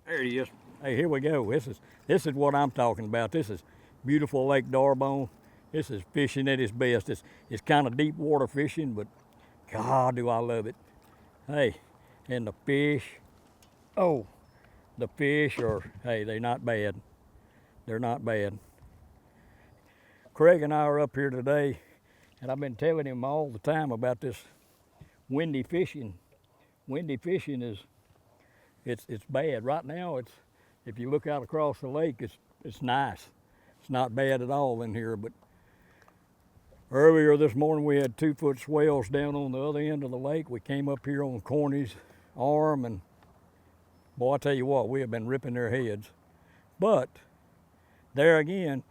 There he is. Hey, here we go. This is what I'm talking about. This is beautiful Lake Darbone. This is fishing at its best. It's kind of deep water fishing, but God, do I love it. Hey, and the fish. Oh, the fish are, hey, they're not bad. They're not bad. Craig and I are up here today, and I've been telling him all the time about this windy fishing. Windy fishing is, it's bad. Right now, if you look out across the lake, it's nice. It's not bad at all in here, but earlier this morning we had 2-foot swells down on the other end of the lake. We came up here on Corny's arm, and boy, I tell you what, we have been ripping their heads. But there again,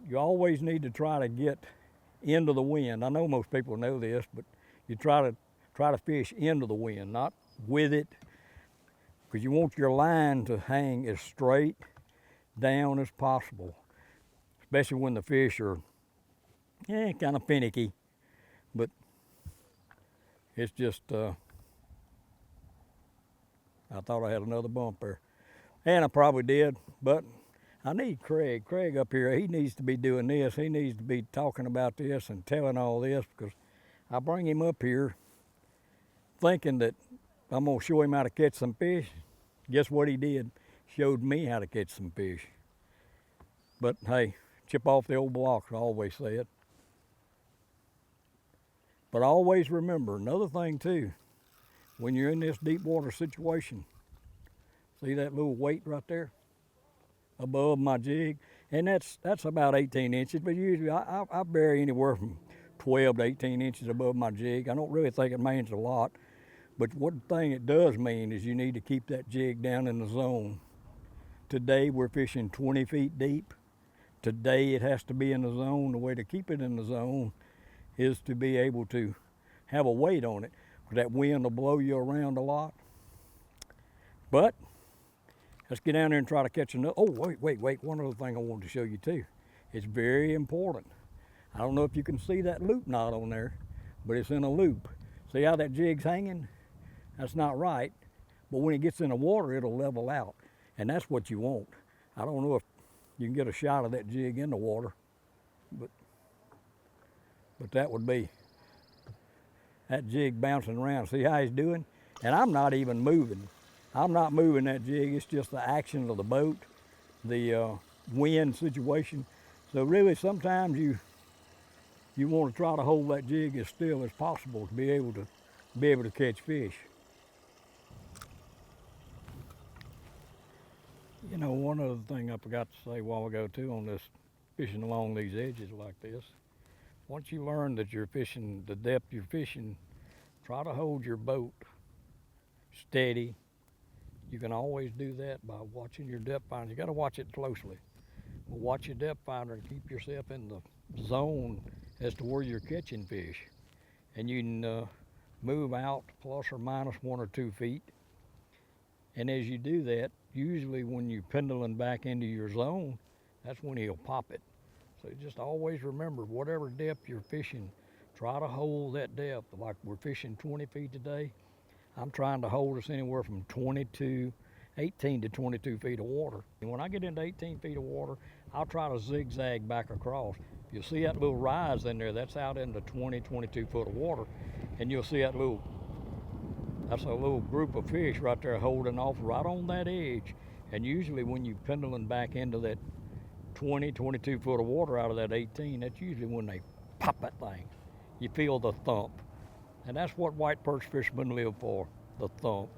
you always need to try to get into the wind. I know most people know this, but you try to fish into the wind, not with it, because you want your line to hang as straight down as possible, especially when the fish are kind of finicky. But it's just, I thought I had another bump there, and I probably did, but I need Craig up here. He needs to be doing this. He needs to be talking about this and telling all this, because I bring him up here thinking that I'm gonna show him how to catch some fish. Guess what he did? Showed me how to catch some fish. But hey, chip off the old block, I always say it. But always remember another thing too, when you're in this deep water situation, see that little weight right there above my jig? And that's about 18 inches, but usually I bury anywhere from 12 to 18 inches above my jig. I don't really think it means a lot, but one thing it does mean is you need to keep that jig down in the zone. Today we're fishing 20 feet deep. Today it has to be in the zone. The way to keep it in the zone is to be able to have a weight on it. That wind will blow you around a lot. But let's get down there and try to catch another. Oh, wait. One other thing I wanted to show you too. It's very important. I don't know if you can see that loop knot on there, but it's in a loop. See how that jig's hanging? That's not right. But when it gets in the water, it'll level out. And that's what you want. I don't know if you can get a shot of that jig in the water, but that would be that jig bouncing around. See how he's doing? And I'm not even moving. I'm not moving that jig. It's just the action of the boat, the wind situation. So really, sometimes you want to try to hold that jig as still as possible to be able to catch fish. You know, one other thing I forgot to say a while ago too on this fishing along these edges like this. Once you learn that you're fishing the depth you're fishing, try to hold your boat steady. You can always do that by watching your depth finder. You got to watch it closely. But watch your depth finder and keep yourself in the zone as to where you're catching fish. And you can move out plus or minus 1 or 2 feet. And as you do that, usually when you're pendling back into your zone, that's when he'll pop it. So just always remember, whatever depth you're fishing, try to hold that depth. Like we're fishing 20 feet today, I'm trying to hold us anywhere from 18 to 22 feet of water. And when I get into 18 feet of water, I'll try to zigzag back across. You'll see that little rise in there, that's out into 20, 22 foot of water. And you'll see that's a little group of fish right there holding off right on that edge. And usually when you're pendling back into that 20, 22 foot of water out of that 18, that's usually when they pop that thing. You feel the thump. And that's what white perch fishermen live for, the thump.